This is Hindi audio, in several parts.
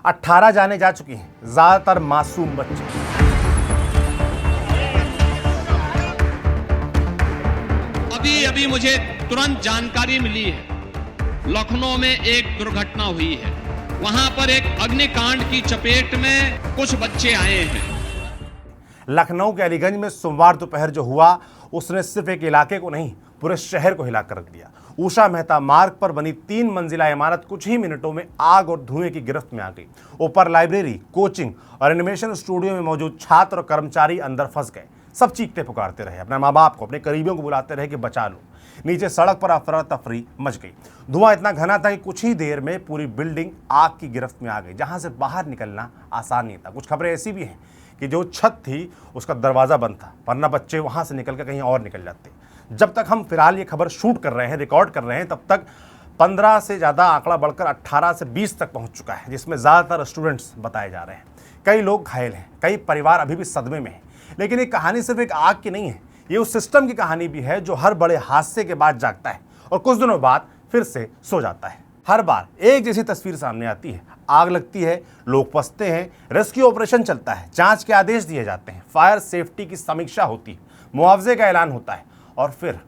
18 जाने जा चुकी हैं, ज्यादातर मासूम बच्चे। अभी मुझे तुरंत जानकारी मिली है, लखनऊ में एक दुर्घटना हुई है। वहां पर एक अग्निकांड की चपेट में कुछ बच्चे आए हैं। लखनऊ के अलीगंज में सोमवार दोपहर जो हुआ उसने सिर्फ एक इलाके को नहीं, पूरे शहर को हिलाकर रख दिया। उषा मेहता मार्ग पर बनी 3 मंजिला इमारत कुछ ही मिनटों में आग और धुएं की गिरफ्त में आ गई। ऊपर लाइब्रेरी, कोचिंग और एनिमेशन स्टूडियो में मौजूद छात्र और कर्मचारी अंदर फंस गए। सब चीखते पुकारते रहे, अपने माँ बाप को, अपने करीबियों को बुलाते रहे कि बचा लो। नीचे सड़क पर अफरा तफरी मच गई। धुआं इतना घना था कि कुछ ही देर में पूरी बिल्डिंग आग की गिरफ्त में आ गई, जहां से बाहर निकलना आसान नहीं था। कुछ खबरें ऐसी भी हैं कि जो छत थी उसका दरवाजा बंद था, वरना बच्चे वहां से निकलकर कहीं और निकल जाते। जब तक हम फिलहाल ये खबर शूट कर रहे हैं, रिकॉर्ड कर रहे हैं, तब तक 15 से ज़्यादा आंकड़ा बढ़कर 18 से 20 तक पहुंच चुका है, जिसमें ज़्यादातर स्टूडेंट्स बताए जा रहे हैं। कई लोग घायल हैं, कई परिवार अभी भी सदमे में हैं। लेकिन ये कहानी सिर्फ एक आग की नहीं है, ये उस सिस्टम की कहानी भी है जो हर बड़े हादसे के बाद जागता है और कुछ दिनों बाद फिर से सो जाता है। हर बार एक जैसी तस्वीर सामने आती है, आग लगती है, लोग फंसते हैं, रेस्क्यू ऑपरेशन चलता है, जांच के आदेश दिए जाते हैं, फायर सेफ्टी की समीक्षा होती है, मुआवजे का ऐलान होता है और फिर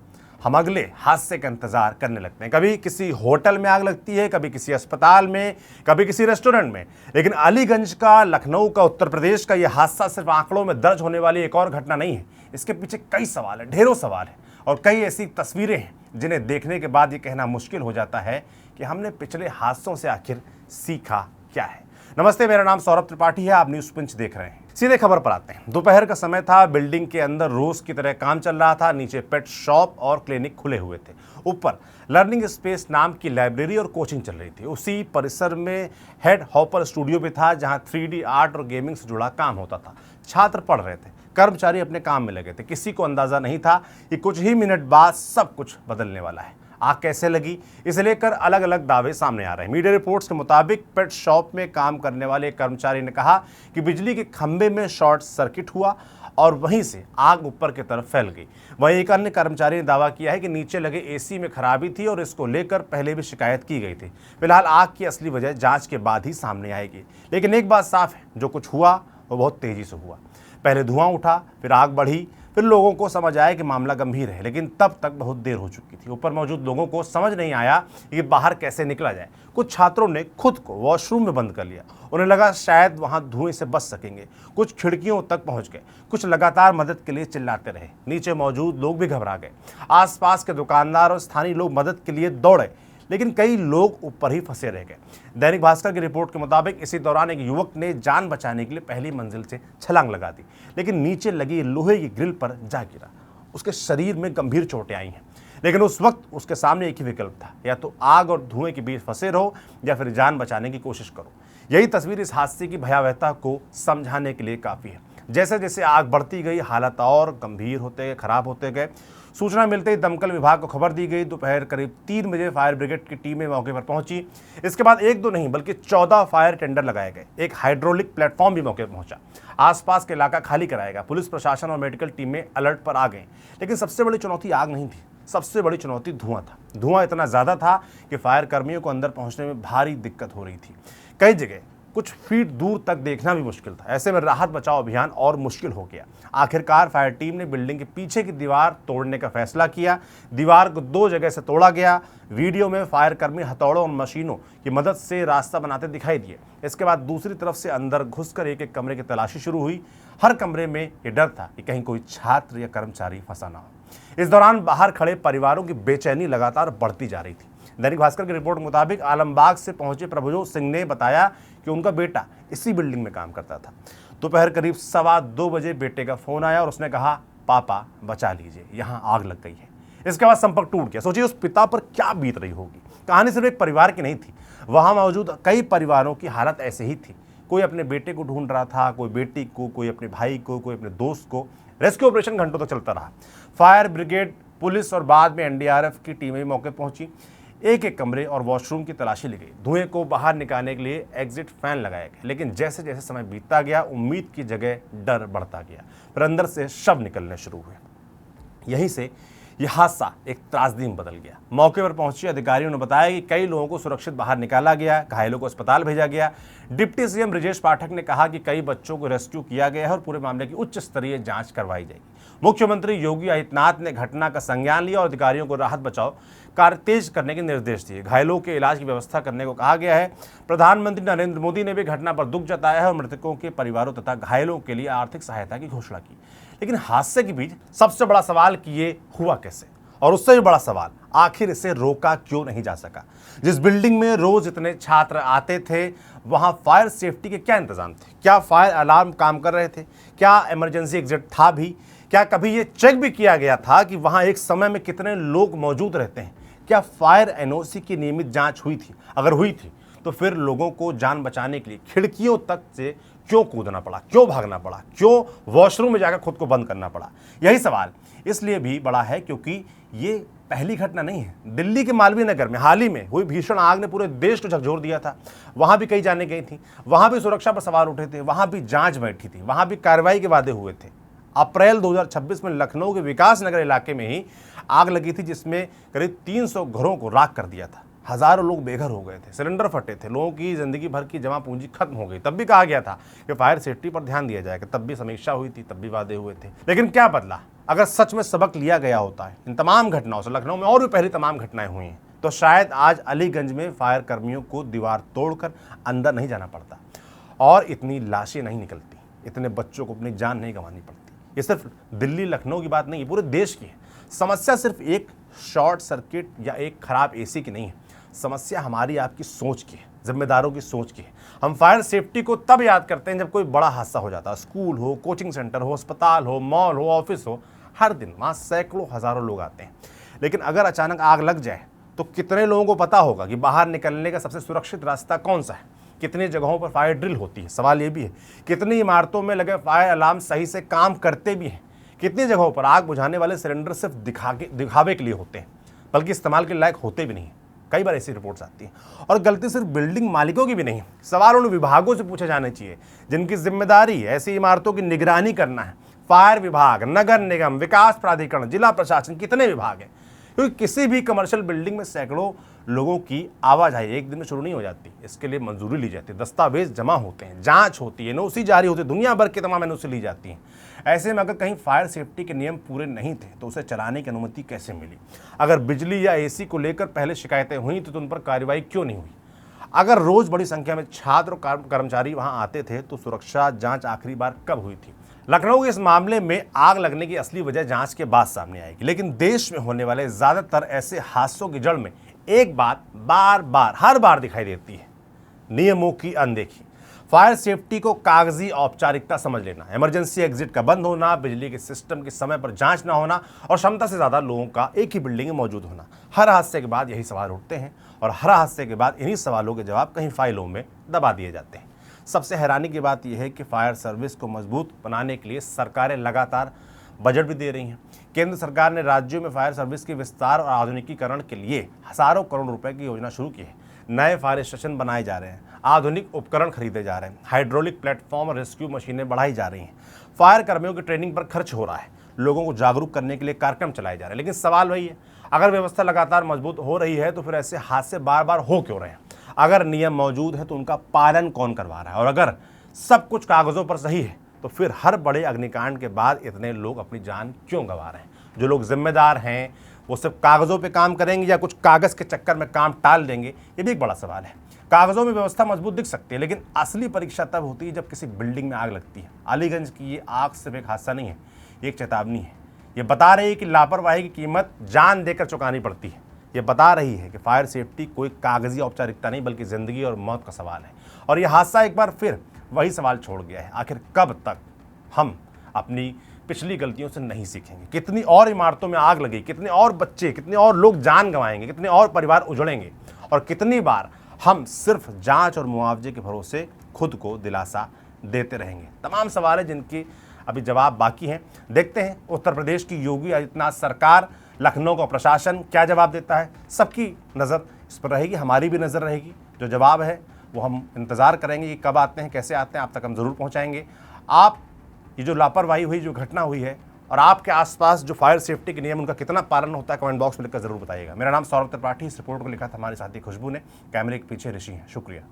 हम अगले हादसे का इंतजार करने लगते हैं। कभी किसी होटल में आग लगती है, कभी किसी अस्पताल में, कभी किसी रेस्टोरेंट में। लेकिन अलीगंज का, लखनऊ का, उत्तर प्रदेश का यह हादसा सिर्फ आंकड़ों में दर्ज होने वाली एक और घटना नहीं है। इसके पीछे कई सवाल है, ढेरों सवाल है और कई ऐसी तस्वीरें हैं जिन्हें देखने के बाद ये कहना मुश्किल हो जाता है कि हमने पिछले हादसों से आखिर सीखा क्या है। नमस्ते, मेरा नाम सौरभ त्रिपाठी है, आप न्यूज़ पंच देख रहे हैं। सीधे खबर पर आते हैं। दोपहर का समय था, बिल्डिंग के अंदर रोज की तरह काम चल रहा था। नीचे पेट शॉप और क्लिनिक खुले हुए थे। ऊपर लर्निंग स्पेस नाम की लाइब्रेरी और कोचिंग चल रही थी। उसी परिसर में हेड हॉपर स्टूडियो भी था, जहां 3D आर्ट और गेमिंग से जुड़ा काम होता था। छात्र पढ़ रहे थे, कर्मचारी अपने काम में लगे थे। किसी को अंदाजा नहीं था कि कुछ ही मिनट बाद सब कुछ बदलने वाला है। आग कैसे लगी, इसे लेकर अलग अलग दावे सामने आ रहे हैं। मीडिया रिपोर्ट्स के मुताबिक पेट शॉप में काम करने वाले एक कर्मचारी ने कहा कि बिजली के खंभे में शॉर्ट सर्किट हुआ और वहीं से आग ऊपर की तरफ फैल गई। वहीं एक अन्य कर्मचारी ने दावा किया है कि नीचे लगे एसी में खराबी थी और इसको लेकर पहले भी शिकायत की गई थी। फिलहाल आग की असली वजह जांच के बाद ही सामने आएगी। लेकिन एक बात साफ है, जो कुछ हुआ वो बहुत तेजी से हुआ। पहले धुआं उठा, फिर आग बढ़ी, फिर लोगों को समझ आया कि मामला गंभीर है, लेकिन तब तक बहुत देर हो चुकी थी। ऊपर मौजूद लोगों को समझ नहीं आया कि बाहर कैसे निकला जाए। कुछ छात्रों ने खुद को वॉशरूम में बंद कर लिया, उन्हें लगा शायद वहां धुएं से बच सकेंगे। कुछ खिड़कियों तक पहुंच गए, कुछ लगातार मदद के लिए चिल्लाते रहे। नीचे मौजूद लोग भी घबरा गए। आसपास के दुकानदार और स्थानीय लोग मदद के लिए दौड़े, लेकिन कई लोग ऊपर ही फंसे रह गए। दैनिक भास्कर की रिपोर्ट के मुताबिक इसी दौरान एक युवक ने जान बचाने के लिए पहली मंजिल से छलांग लगा दी, लेकिन नीचे लगी लोहे की ग्रिल पर जा गिरा। उसके शरीर में गंभीर चोटें आई हैं, लेकिन उस वक्त उसके सामने एक ही विकल्प था, या तो आग और धुएं के बीच फंसे रहो या फिर जान बचाने की कोशिश करो। यही तस्वीर इस हादसे की भयावहता को समझाने के लिए काफ़ी है। जैसे जैसे आग बढ़ती गई, हालात और गंभीर होते गए, खराब होते गए। सूचना मिलते ही दमकल विभाग को खबर दी गई। दोपहर करीब 3 बजे फायर ब्रिगेड की टीमें मौके पर पहुंची। इसके बाद एक दो नहीं बल्कि 14 फायर टेंडर लगाए गए। एक हाइड्रोलिक प्लेटफॉर्म भी मौके पर पहुंचा। आसपास के इलाका खाली कराया गया। पुलिस प्रशासन और मेडिकल टीमें अलर्ट पर आ गई। लेकिन सबसे बड़ी चुनौती आग नहीं थी, सबसे बड़ी चुनौती धुआं था। धुआं इतना ज़्यादा था कि फायर कर्मियों को अंदर पहुंचने में भारी दिक्कत हो रही थी। कई जगह कुछ फीट दूर तक देखना भी मुश्किल था। ऐसे में राहत बचाव अभियान और मुश्किल हो गया। आखिरकार फायर टीम ने बिल्डिंग के पीछे की दीवार तोड़ने का फैसला किया। दीवार को 2 जगह से तोड़ा गया। वीडियो में फायर कर्मी हथौड़ों और मशीनों की मदद से रास्ता बनाते दिखाई दिए। इसके बाद दूसरी तरफ से अंदर घुसकर एक एक कमरे की तलाशी शुरू हुई। हर कमरे में ये डर था कि कहीं कोई छात्र या कर्मचारी फंसा ना हो। इस दौरान बाहर खड़े परिवारों की बेचैनी लगातार बढ़ती जा रही थी। दैनिक भास्कर की रिपोर्ट के मुताबिक आलमबाग से पहुंचे प्रभुजोत सिंह ने बताया कि उनका बेटा इसी बिल्डिंग में काम करता था। दोपहर करीब 2:15 बजे बेटे का फोन आया और उसने कहा, पापा बचा लीजिए, यहाँ आग लग गई है। इसके बाद संपर्क टूट गया। सोचिए उस पिता पर क्या बीत रही होगी। कहानी सिर्फ एक परिवार की नहीं थी, वहां मौजूद कई परिवारों की हालत ऐसे ही थी। कोई अपने बेटे को ढूंढ रहा था, कोई बेटी को, कोई अपने भाई को, कोई अपने दोस्त को। रेस्क्यू ऑपरेशन घंटों तक चलता रहा। फायर ब्रिगेड, पुलिस और बाद में NDRF की टीमें मौके पहुंची। एक एक कमरे और वॉशरूम की तलाशी ली गई। धुएं को बाहर निकालने के लिए एग्जिट फैन लगाया गया। लेकिन जैसे जैसे समय बीतता गया, उम्मीद की जगह डर बढ़ता गया। फिर अंदर से शव निकलने शुरू हुए। यहीं से यह हादसा एक त्रासदी में बदल गया। मौके पर पहुंचे अधिकारियों ने बताया कि कई लोगों को सुरक्षित बाहर निकाला गया, घायलों को अस्पताल भेजा गया। डिप्टी सीएम ब्रजेश पाठक ने कहा कि कई बच्चों को रेस्क्यू किया गया है और पूरे मामले की उच्च स्तरीय जांच करवाई जाएगी। मुख्यमंत्री योगी आदित्यनाथ ने घटना का संज्ञान लिया और अधिकारियों को राहत बचाव कार्य तेज करने के निर्देश दिए। घायलों के इलाज की व्यवस्था करने को कहा गया है। प्रधानमंत्री नरेंद्र मोदी ने भी घटना पर दुख जताया है और मृतकों के परिवारों तथा घायलों के लिए आर्थिक सहायता की घोषणा की। लेकिन हादसे के बीच सबसे बड़ा सवाल कि ये हुआ कैसे, और उससे भी बड़ा सवाल आखिर इसे रोका क्यों नहीं जा सका। जिस बिल्डिंग में रोज इतने छात्र आते थे वहां फायर सेफ्टी के क्या इंतजाम थे? क्या फायर अलार्म काम कर रहे थे? क्या इमरजेंसी एग्जिट था भी? क्या कभी ये चेक भी किया गया था कि वहां एक समय में कितने लोग मौजूद रहते हैं? क्या फायर एनओसी की नियमित जांच हुई थी? अगर हुई थी तो फिर लोगों को जान बचाने के लिए खिड़कियों तक से क्यों कूदना पड़ा, क्यों भागना पड़ा, क्यों वॉशरूम में जाकर खुद को बंद करना पड़ा? यही सवाल इसलिए भी बड़ा है क्योंकि ये पहली घटना नहीं है। दिल्ली के मालवीय नगर में हाल ही में हुई भीषण आग ने पूरे देश को झकझोर दिया था। वहां भी कई जानें गई थी, वहां भी सुरक्षा पर सवाल उठे थे, वहां भी जांच बैठी थी, वहां भी कार्रवाई के वादे हुए थे। अप्रैल 2026 में लखनऊ के विकास नगर इलाके में ही आग लगी थी जिसमें करीब 300 घरों को राख कर दिया था। हजारों लोग बेघर हो गए थे, सिलेंडर फटे थे, लोगों की जिंदगी भर की जमा पूंजी खत्म हो गई। तब भी कहा गया था कि फायर सेफ्टी पर ध्यान दिया जाएगा, तब भी समीक्षा हुई थी, तब भी वादे हुए थे। लेकिन क्या बदला? अगर सच में सबक लिया गया होता है इन तमाम घटनाओं से, लखनऊ में और भी पहले तमाम घटनाएं हुई हैं, तो शायद आज अलीगंज में फायर कर्मियों को दीवार तोड़कर अंदर नहीं जाना पड़ता और इतनी लाशें नहीं निकलती, इतने बच्चों को अपनी जान नहीं गंवानी पड़ती। ये सिर्फ दिल्ली लखनऊ की बात नहीं है, पूरे देश की है। समस्या सिर्फ एक शॉर्ट सर्किट या एक खराब एसी की नहीं है, समस्या हमारी आपकी सोच की है, जिम्मेदारों की सोच की है। हम फायर सेफ्टी को तब याद करते हैं जब कोई बड़ा हादसा हो जाता है। स्कूल हो, कोचिंग सेंटर हो, अस्पताल हो, मॉल हो, ऑफिस हो, हर दिन वहाँ सैकड़ों हजारों लोग आते हैं। लेकिन अगर अचानक आग लग जाए तो कितने लोगों को पता होगा कि बाहर निकलने का सबसे सुरक्षित रास्ता कौन सा है? कितनी जगहों पर फायर ड्रिल होती है? सवाल ये भी है कितनी इमारतों में लगे फायर अलार्म सही से काम करते भी हैं? कितनी जगहों पर आग बुझाने वाले सिलेंडर सिर्फ दिखावे के लिए होते हैं, बल्कि इस्तेमाल के लायक होते भी नहीं। कई बार ऐसी रिपोर्ट्स आती हैं। और गलती सिर्फ बिल्डिंग मालिकों की भी नहीं, सवाल उन विभागों से पूछे जाने चाहिए जिनकी जिम्मेदारी ऐसी इमारतों की निगरानी करना है। फायर विभाग, नगर निगम, विकास प्राधिकरण, जिला प्रशासन, कितने विभाग हैं? क्योंकि किसी भी कमर्शियल बिल्डिंग में सैकड़ों लोगों की आवाजाही एक दिन में शुरू नहीं हो जाती। इसके लिए मंजूरी ली जाती है, दस्तावेज जमा होते हैं, जांच होती है, एनओसी जारी होती है, दुनिया भर की तमाम एनओसी ली जाती हैं। ऐसे में अगर कहीं फायर सेफ्टी के नियम पूरे नहीं थे तो उसे चलाने की अनुमति कैसे मिली? अगर बिजली या एसी को लेकर पहले शिकायतें हुई तो उन पर कार्रवाई क्यों नहीं हुई? अगर रोज बड़ी संख्या में छात्र और कर्मचारी वहां आते थे तो सुरक्षा जांच आखिरी बार कब हुई थी? लखनऊ के इस मामले में आग लगने की असली वजह जांच के बाद सामने आएगी। लेकिन देश में होने वाले ज्यादातर ऐसे हादसों की जड़ में एक बात हर बार दिखाई देती है, नियमों की अनदेखी। फायर सेफ्टी को कागजी औपचारिकता समझ लेना, इमरजेंसी एग्जिट का बंद होना, बिजली के सिस्टम की समय पर जांच ना होना और क्षमता से ज्यादा लोगों का एक ही बिल्डिंग में मौजूद होना। हर हादसे के बाद यही सवाल उठते हैं और हर हादसे के बाद इन्हीं सवालों के जवाब कहीं फाइलों में दबा दिए जाते हैं। सबसे हैरानी की बात यह है कि फायर सर्विस को मजबूत बनाने के लिए सरकारें लगातार बजट भी दे रही हैं। केंद्र सरकार ने राज्यों में फायर सर्विस के विस्तार और आधुनिकीकरण के लिए हजारों करोड़ रुपए की योजना शुरू की है। नए फायर स्टेशन बनाए जा रहे हैं, आधुनिक उपकरण खरीदे जा रहे हैं, हाइड्रोलिक प्लेटफॉर्म और रेस्क्यू मशीनें बढ़ाई जा रही हैं। फायर कर्मियों की ट्रेनिंग पर खर्च हो रहा है, लोगों को जागरूक करने के लिए कार्यक्रम चलाए जा रहे हैं। लेकिन सवाल वही है, अगर व्यवस्था लगातार मजबूत हो रही है तो फिर ऐसे हादसे बार बार हो क्यों रहे हैं? अगर नियम मौजूद है तो उनका पालन कौन करवा रहा है? और अगर सब कुछ कागजों पर सही है तो फिर हर बड़े अग्निकांड के बाद इतने लोग अपनी जान क्यों गंवा रहे हैं? जो लोग जिम्मेदार हैं वो सिर्फ कागजों पे काम करेंगे या कुछ कागज के चक्कर में काम टाल देंगे? ये भी एक बड़ा सवाल है। कागजों में व्यवस्था मजबूत दिख सकती है लेकिन असली परीक्षा तब होती है जब किसी बिल्डिंग में आग लगती है। अलीगंज की ये आग सिर्फ एक हादसा नहीं है, ये एक चेतावनी है। ये बता रही है कि लापरवाही की कीमत जान देकर चुकानी पड़ती है। ये बता रही है कि फायर सेफ्टी कोई कागजी औपचारिकता नहीं बल्कि जिंदगी और मौत का सवाल है। और यह हादसा एक बार फिर वही सवाल छोड़ गया है, आखिर कब तक हम अपनी पिछली गलतियों से नहीं सीखेंगे? कितनी और इमारतों में आग लगी, कितने और बच्चे, कितने और लोग जान गंवाएंगे, कितने और परिवार उजड़ेंगे और कितनी बार हम सिर्फ जांच और मुआवजे के भरोसे खुद को दिलासा देते रहेंगे? तमाम सवाल है जिनकी अभी जवाब बाकी हैं। देखते हैं उत्तर प्रदेश की योगी आदित्यनाथ सरकार, लखनऊ का प्रशासन क्या जवाब देता है। सबकी नज़र इस पर रहेगी, हमारी भी नज़र रहेगी। जो जवाब है वो हम इंतज़ार करेंगे कि कब आते हैं, कैसे आते हैं, आप तक हम ज़रूर पहुँचाएंगे। आप ये जो लापरवाही हुई, जो घटना हुई है, और आपके आसपास जो फायर सेफ्टी के नियम उनका कितना पालन होता है, कमेंट बॉक्स में लिखकर जरूर बताइएगा। मेरा नाम सौरभ त्रिपाठी, इस रिपोर्ट को लिखा था हमारे साथी खुशबू ने, कैमरे के पीछे ऋषि हैं। शुक्रिया।